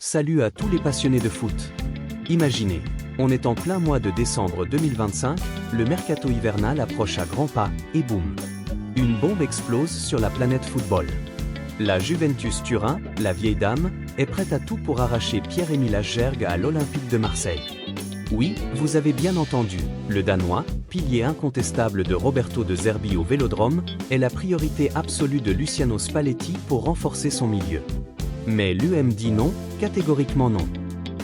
Salut à tous les passionnés de foot. Imaginez, on est en plein mois de décembre 2025, le mercato hivernal approche à grands pas, et boum! Une bombe explose sur la planète football. La Juventus Turin, la vieille dame, est prête à tout pour arracher Pierre-Emile Aschberg à l'Olympique de Marseille. Oui, vous avez bien entendu, le Danois, pilier incontestable de Roberto De Zerbi au Vélodrome, est la priorité absolue de Luciano Spalletti pour renforcer son milieu. Mais l'UM dit non, catégoriquement non.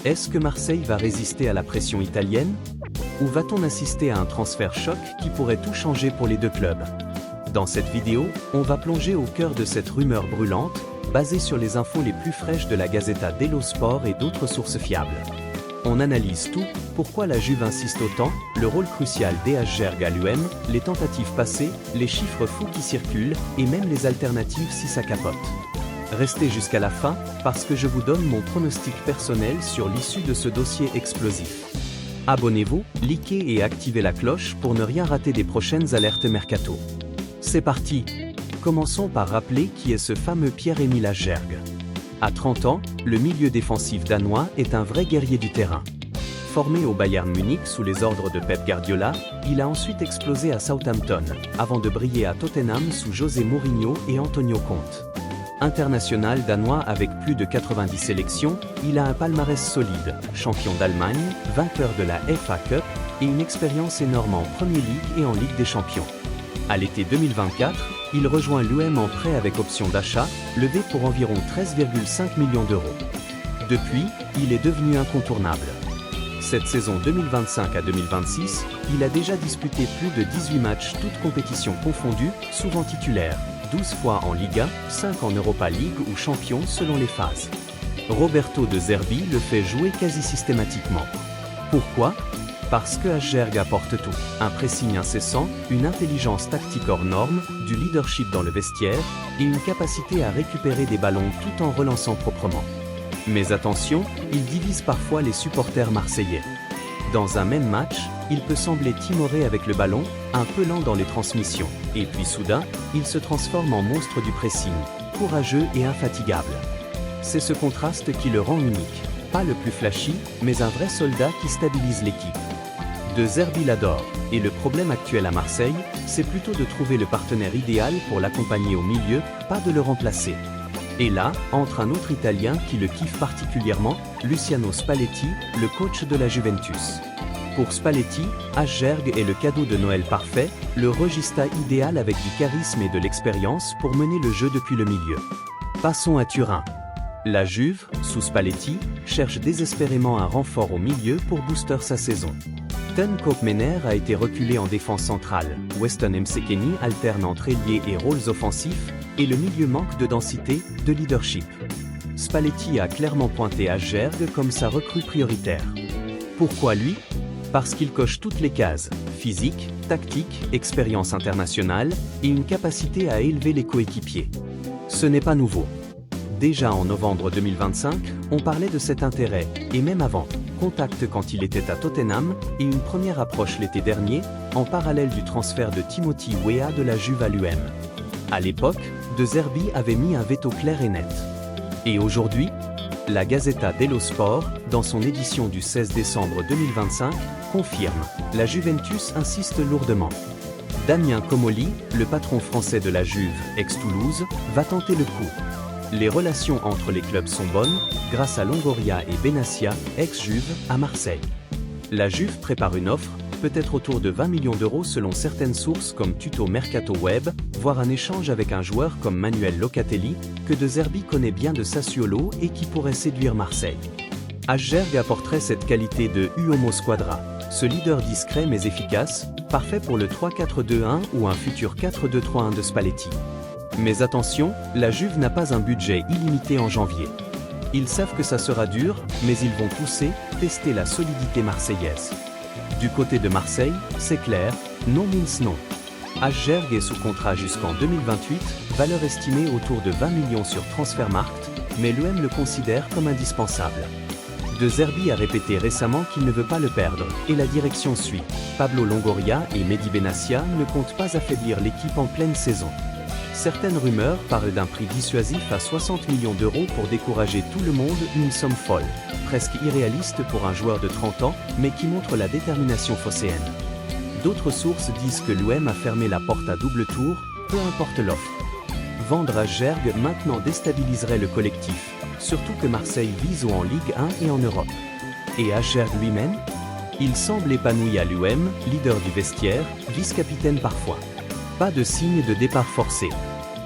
Est-ce que Marseille va résister à la pression italienne? Ou va-t-on assister à un transfert choc qui pourrait tout changer pour les deux clubs? Dans cette vidéo, on va plonger au cœur de cette rumeur brûlante, basée sur les infos les plus fraîches de la Gazzetta dello Sport et d'autres sources fiables. On analyse tout, pourquoi la Juve insiste autant, le rôle crucial d'Aschberg à l'UM, les tentatives passées, les chiffres fous qui circulent, et même les alternatives si ça capote. Restez jusqu'à la fin, parce que je vous donne mon pronostic personnel sur l'issue de ce dossier explosif. Abonnez-vous, likez et activez la cloche pour ne rien rater des prochaines alertes mercato. C'est parti! Commençons par rappeler qui est ce fameux Pierre-Emile Aschberg. À 30 ans, le milieu défensif danois est un vrai guerrier du terrain. Formé au Bayern Munich sous les ordres de Pep Guardiola, il a ensuite explosé à Southampton, avant de briller à Tottenham sous José Mourinho et Antonio Conte. International danois avec plus de 90 sélections, il a un palmarès solide, champion d'Allemagne, vainqueur de la FA Cup et une expérience énorme en Premier League et en Ligue des Champions. À l'été 2024, il rejoint l'UM en prêt avec option d'achat, levé pour environ 13,5 millions d'euros. Depuis, il est devenu incontournable. Cette saison 2025 à 2026, il a déjà disputé plus de 18 matchs toutes compétitions confondues, souvent titulaire. 12 fois en Liga, 5 en Europa League ou champion selon les phases. Roberto De Zerbi le fait jouer quasi systématiquement. Pourquoi? Parce que Aschberg apporte tout, un pressing incessant, une intelligence tactique hors norme, du leadership dans le vestiaire, et une capacité à récupérer des ballons tout en relançant proprement. Mais attention, il divise parfois les supporters marseillais. Dans un même match, il peut sembler timoré avec le ballon, un peu lent dans les transmissions, et puis soudain, il se transforme en monstre du pressing, courageux et infatigable. C'est ce contraste qui le rend unique, pas le plus flashy, mais un vrai soldat qui stabilise l'équipe. De Zerbi l'adore, et le problème actuel à Marseille, c'est plutôt de trouver le partenaire idéal pour l'accompagner au milieu, pas de le remplacer. Et là, entre un autre Italien qui le kiffe particulièrement, Luciano Spalletti, le coach de la Juventus. Pour Spalletti, Aschberg est le cadeau de Noël parfait, le regista idéal avec du charisme et de l'expérience pour mener le jeu depuis le milieu. Passons à Turin. La Juve, sous Spalletti, cherche désespérément un renfort au milieu pour booster sa saison. Ten Koopmener a été reculé en défense centrale, Weston Msekeni alterne entre ailier et rôles offensifs, et le milieu manque de densité, de leadership. Spalletti a clairement pointé Aschberg comme sa recrue prioritaire. Pourquoi lui? Parce qu'il coche toutes les cases, physique, tactique, expérience internationale, et une capacité à élever les coéquipiers. Ce n'est pas nouveau. Déjà en novembre 2025, on parlait de cet intérêt, et même avant, contact quand il était à Tottenham, et une première approche l'été dernier, en parallèle du transfert de Timothy Weah de la Juve à l'UM. À l'époque, De Zerbi avait mis un veto clair et net. Et aujourd'hui, la Gazzetta dello Sport, dans son édition du 16 décembre 2025, confirme « La Juventus insiste lourdement ». Damien Comolli, le patron français de la Juve, ex-Toulouse, va tenter le coup. Les relations entre les clubs sont bonnes, grâce à Longoria et Benassia, ex-Juve, à Marseille. La Juve prépare une offre, peut-être autour de 20 millions d'euros selon certaines sources comme Tuto Mercato Web, voire un échange avec un joueur comme Manuel Locatelli, que De Zerbi connaît bien de Sassuolo et qui pourrait séduire Marseille. Aschberg apporterait cette qualité de Uomo Squadra, ce leader discret mais efficace, parfait pour le 3-4-2-1 ou un futur 4-2-3-1 de Spalletti. Mais attention, la Juve n'a pas un budget illimité en janvier. Ils savent que ça sera dur, mais ils vont pousser, tester la solidité marseillaise. Du côté de Marseille, c'est clair, non means non. Aschberg est sous contrat jusqu'en 2028, valeur estimée autour de 20 millions sur Transfermarkt, mais l'UM le considère comme indispensable. De Zerbi a répété récemment qu'il ne veut pas le perdre, et la direction suit. Pablo Longoria et Mehdi Benassia ne comptent pas affaiblir l'équipe en pleine saison. Certaines rumeurs parlent d'un prix dissuasif à 60 millions d'euros pour décourager tout le monde, une somme folle, presque irréaliste pour un joueur de 30 ans, mais qui montre la détermination phocéenne. D'autres sources disent que l'OM a fermé la porte à double tour, peu importe l'offre. Vendre Aschberg maintenant déstabiliserait le collectif, surtout que Marseille vise en Ligue 1 et en Europe. Et Aschberg lui-même? Il semble épanoui à l'OM, leader du vestiaire, vice-capitaine parfois. Pas de signe de départ forcé.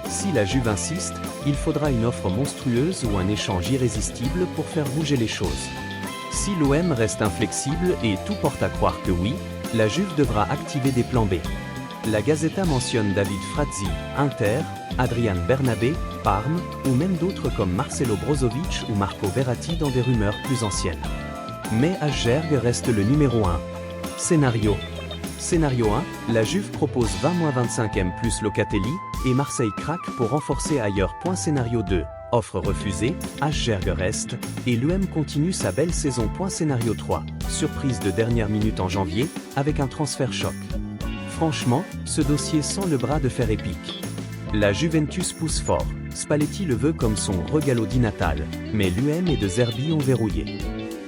Si la Juve insiste, il faudra une offre monstrueuse ou un échange irrésistible pour faire bouger les choses. Si l'OM reste inflexible et tout porte à croire que oui, la Juve devra activer des plans B. La Gazzetta mentionne David Frazzi, Inter, Adrian Bernabé, Parme, ou même d'autres comme Marcelo Brozovic ou Marco Verratti dans des rumeurs plus anciennes. Mais Aschberg reste le numéro 1. Scénario 1, la Juve propose 20-25M plus Locatelli, et Marseille craque pour renforcer ailleurs. Scénario 2, offre refusée, Aschberg reste, et l'OM continue sa belle saison. Scénario 3, surprise de dernière minute en janvier, avec un transfert choc. Franchement, ce dossier sent le bras de fer épique. La Juventus pousse fort, Spalletti le veut comme son regalo dit natal, mais l'UM et De Zerbi ont verrouillé.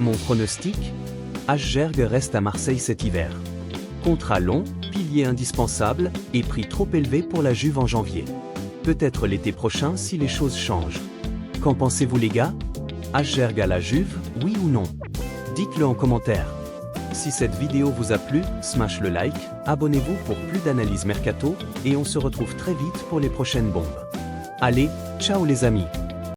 Mon pronostic? Aschberg reste à Marseille cet hiver. Contrat long, pilier indispensable, et prix trop élevé pour la Juve en janvier. Peut-être l'été prochain si les choses changent. Qu'en pensez-vous les gars? Aschberg à la Juve, oui ou non? Dites-le en commentaire. Si cette vidéo vous a plu, smash le like, abonnez-vous pour plus d'analyses mercato, et on se retrouve très vite pour les prochaines bombes. Allez, ciao les amis!